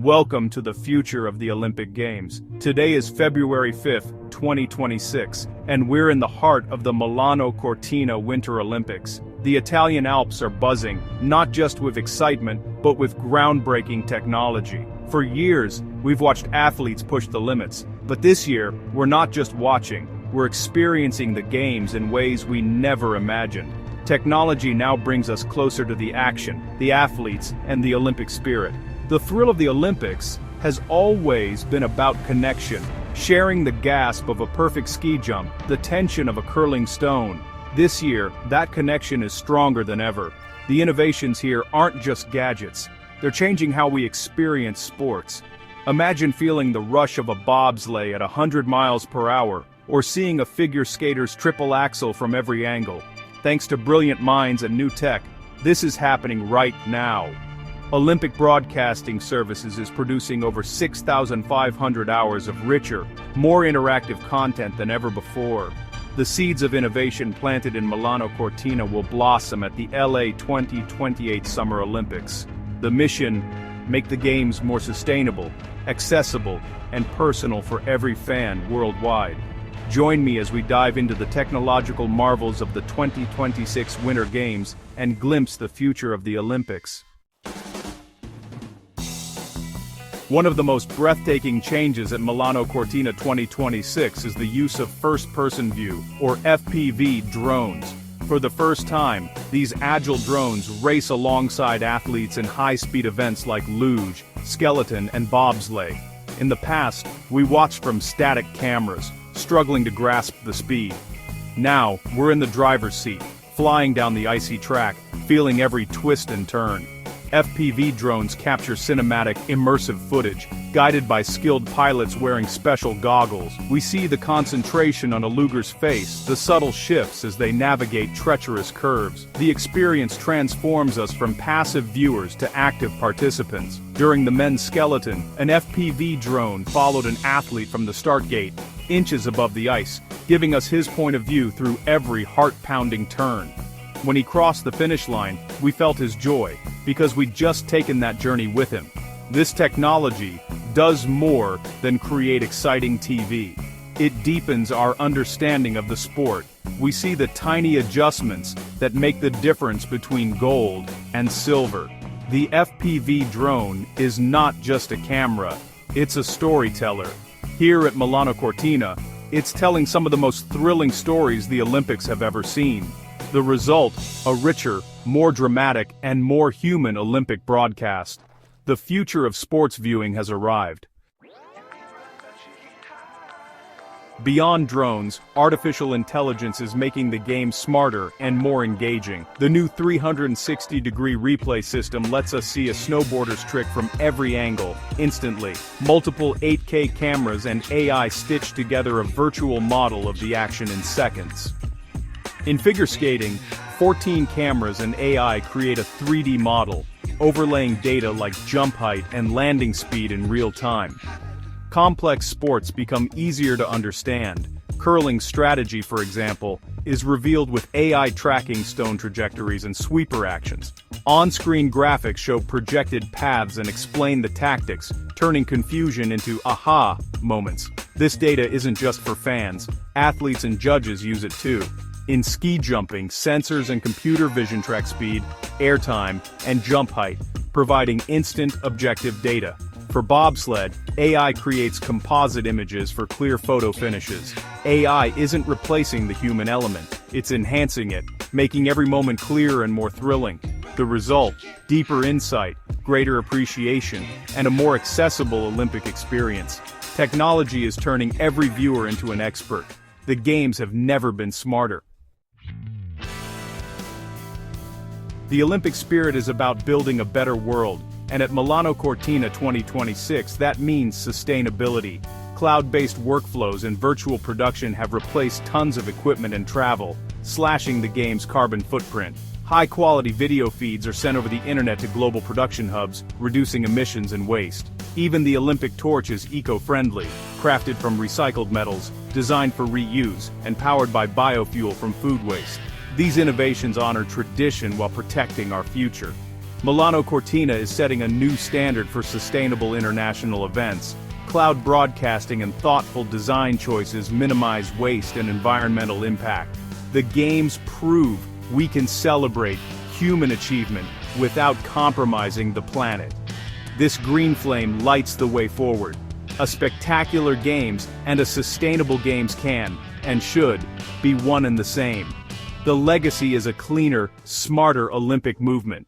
Welcome to the future of the Olympic Games. Today is February 5th, 2026, and we're in the heart of the Milano-Cortina Winter Olympics. The Italian Alps are buzzing, not just with excitement, but with groundbreaking technology. For years, we've watched athletes push the limits, but this year, we're not just watching, we're experiencing the Games in ways we never imagined. Technology now brings us closer to the action, the athletes, and the Olympic spirit. The thrill of the Olympics has always been about connection, sharing the gasp of a perfect ski jump, the tension of a curling stone. This year, that connection is stronger than ever. The innovations here aren't just gadgets, they're changing how we experience sports. Imagine feeling the rush of a bobsleigh at 100 miles per hour, or seeing a figure skater's triple axel from every angle. Thanks to brilliant minds and new tech, this is happening right now. Olympic Broadcasting Services is producing over 6,500 hours of richer, more interactive content than ever before. The seeds of innovation planted in Milano-Cortina will blossom at the LA 2028 Summer Olympics. The mission: make the Games more sustainable, accessible, and personal for every fan worldwide. Join me as we dive into the technological marvels of the 2026 Winter Games and glimpse the future of the Olympics. One of the most breathtaking changes at Milano-Cortina 2026 is the use of first-person view, or FPV, drones. For the first time, these agile drones race alongside athletes in high-speed events like luge, skeleton, and bobsleigh. In the past, we watched from static cameras, struggling to grasp the speed. Now, we're in the driver's seat, flying down the icy track, feeling every twist and turn. FPV drones capture cinematic, immersive footage, guided by skilled pilots wearing special goggles. We see the concentration on a luger's face, the subtle shifts as they navigate treacherous curves. The experience transforms us from passive viewers to active participants. During the men's skeleton, an FPV drone followed an athlete from the start gate, inches above the ice, giving us his point of view through every heart-pounding turn. When he crossed the finish line, we felt his joy, because we'd just taken that journey with him. This technology does more than create exciting TV. It deepens our understanding of the sport. We see the tiny adjustments that make the difference between gold and silver. The FPV drone is not just a camera, it's a storyteller. Here at Milano-Cortina, it's telling some of the most thrilling stories the Olympics have ever seen. The result, a richer, more dramatic, and more human Olympic broadcast. The future of sports viewing has arrived. Beyond drones, artificial intelligence is making the game smarter and more engaging. The new 360-degree replay system lets us see a snowboarder's trick from every angle, instantly. Multiple 8K cameras and AI stitch together a virtual model of the action in seconds. In figure skating, 14 cameras and AI create a 3D model, overlaying data like jump height and landing speed in real time. Complex sports become easier to understand. Curling strategy, for example, is revealed with AI tracking stone trajectories and sweeper actions. On-screen graphics show projected paths and explain the tactics, turning confusion into aha moments. This data isn't just for fans, athletes and judges use it too. In ski jumping, sensors and computer vision track speed, airtime, and jump height, providing instant, objective data. For bobsled, AI creates composite images for clear photo finishes. AI isn't replacing the human element, it's enhancing it, making every moment clearer and more thrilling. The result: deeper insight, greater appreciation, and a more accessible Olympic experience. Technology is turning every viewer into an expert. The Games have never been smarter. The Olympic spirit is about building a better world, and at Milano-Cortina 2026 that means sustainability. Cloud-based workflows and virtual production have replaced tons of equipment and travel, slashing the Game's carbon footprint. High-quality video feeds are sent over the internet to global production hubs, reducing emissions and waste. Even the Olympic torch is eco-friendly, crafted from recycled metals, designed for reuse, and powered by biofuel from food waste. These innovations honor tradition while protecting our future. Milano-Cortina is setting a new standard for sustainable international events. Cloud broadcasting and thoughtful design choices minimize waste and environmental impact. The games prove we can celebrate human achievement without compromising the planet. This green flame lights the way forward. A spectacular games and a sustainable games can, and should, be one and the same. The legacy is a cleaner, smarter Olympic movement.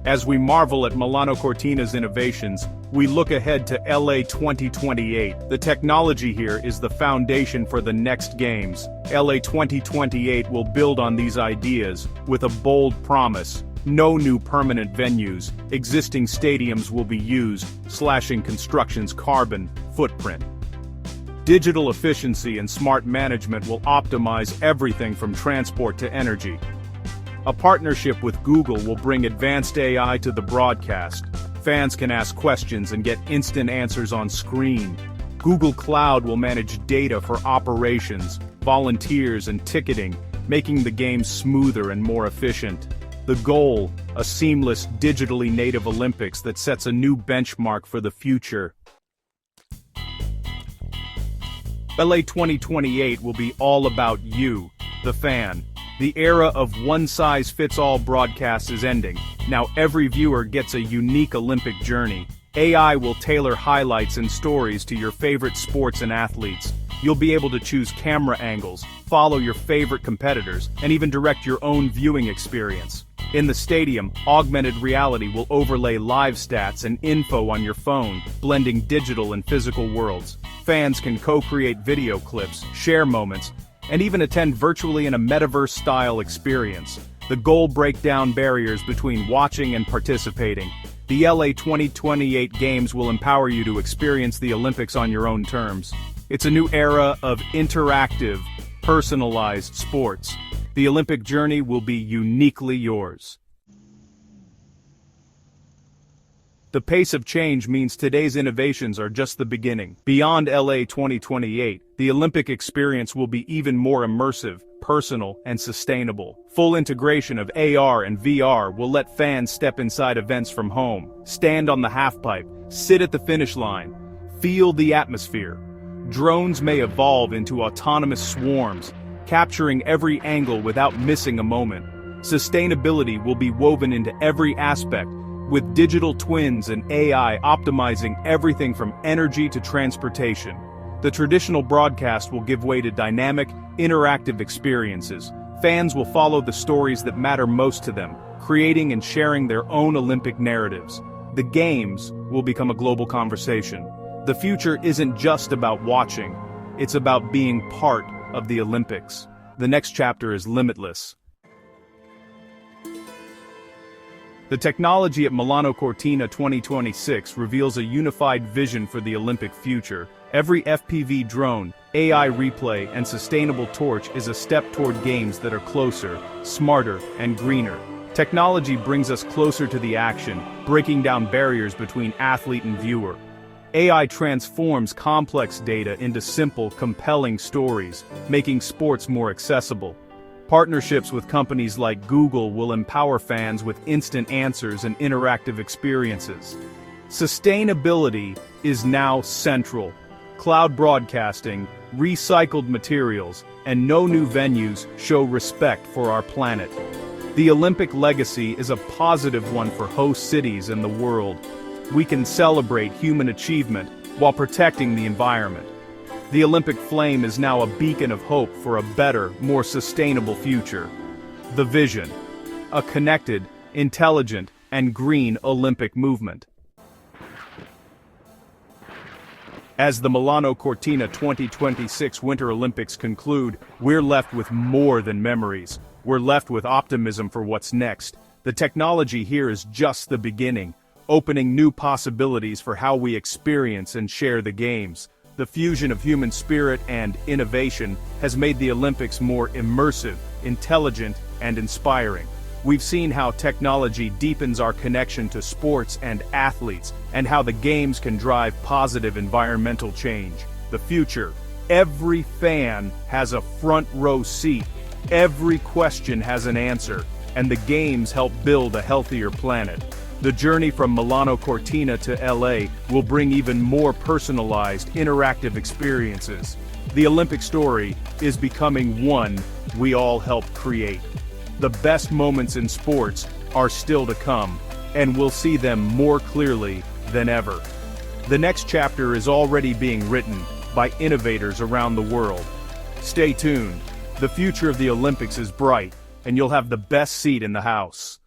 As we marvel at Milano-Cortina's innovations, we look ahead to LA 2028. The technology here is the foundation for the next games. LA 2028 will build on these ideas, with a bold promise. No new permanent venues, existing stadiums will be used, slashing construction's carbon footprint. Digital efficiency and smart management will optimize everything from transport to energy. A partnership with Google will bring advanced AI to the broadcast. Fans can ask questions and get instant answers on screen. Google Cloud will manage data for operations, volunteers and ticketing, making the game smoother and more efficient. The goal, a seamless, digitally native Olympics that sets a new benchmark for the future. LA 2028 will be all about you, the fan. The era of one-size-fits-all broadcasts is ending. Now every viewer gets a unique Olympic journey. AI will tailor highlights and stories to your favorite sports and athletes. You'll be able to choose camera angles, follow your favorite competitors, and even direct your own viewing experience. In the stadium, augmented reality will overlay live stats and info on your phone, blending digital and physical worlds. Fans can co-create video clips, share moments, and even attend virtually in a metaverse-style experience. The goal: break down barriers between watching and participating. The LA 2028 Games will empower you to experience the Olympics on your own terms. It's a new era of interactive, personalized sports. The Olympic journey will be uniquely yours. The pace of change means today's innovations are just the beginning. Beyond LA 2028, the Olympic experience will be even more immersive, personal, and sustainable. Full integration of AR and VR will let fans step inside events from home, stand on the halfpipe, sit at the finish line, feel the atmosphere. Drones may evolve into autonomous swarms, capturing every angle without missing a moment. Sustainability will be woven into every aspect, with digital twins and AI optimizing everything from energy to transportation. The traditional broadcast will give way to dynamic, interactive experiences. Fans will follow the stories that matter most to them, creating and sharing their own Olympic narratives. The Games will become a global conversation. The future isn't just about watching, it's about being part of the Olympics. The next chapter is limitless. The technology at Milano-Cortina 2026 reveals a unified vision for the Olympic future. Every FPV drone, AI replay, and sustainable torch is a step toward games that are closer, smarter, and greener. Technology brings us closer to the action, breaking down barriers between athlete and viewer. AI transforms complex data into simple, compelling stories, making sports more accessible. Partnerships with companies like Google will empower fans with instant answers and interactive experiences. Sustainability is now central. Cloud broadcasting, recycled materials, and no new venues show respect for our planet. The Olympic legacy is a positive one for host cities and the world. We can celebrate human achievement while protecting the environment. The Olympic flame is now a beacon of hope for a better, more sustainable future. The vision: a connected, intelligent, and green Olympic movement. As the Milano-Cortina 2026 Winter Olympics conclude, we're left with more than memories. We're left with optimism for what's next. The technology here is just the beginning, opening new possibilities for how we experience and share the games. The fusion of human spirit and innovation has made the Olympics more immersive, intelligent, and inspiring. We've seen how technology deepens our connection to sports and athletes, and how the games can drive positive environmental change. The future: every fan has a front row seat. Every question has an answer. and the games help build a healthier planet. The journey from Milano-Cortina to LA will bring even more personalized, interactive experiences. The Olympic story is becoming one we all help create. The best moments in sports are still to come, and we'll see them more clearly than ever. The next chapter is already being written by innovators around the world. Stay tuned. The future of the Olympics is bright, and you'll have the best seat in the house.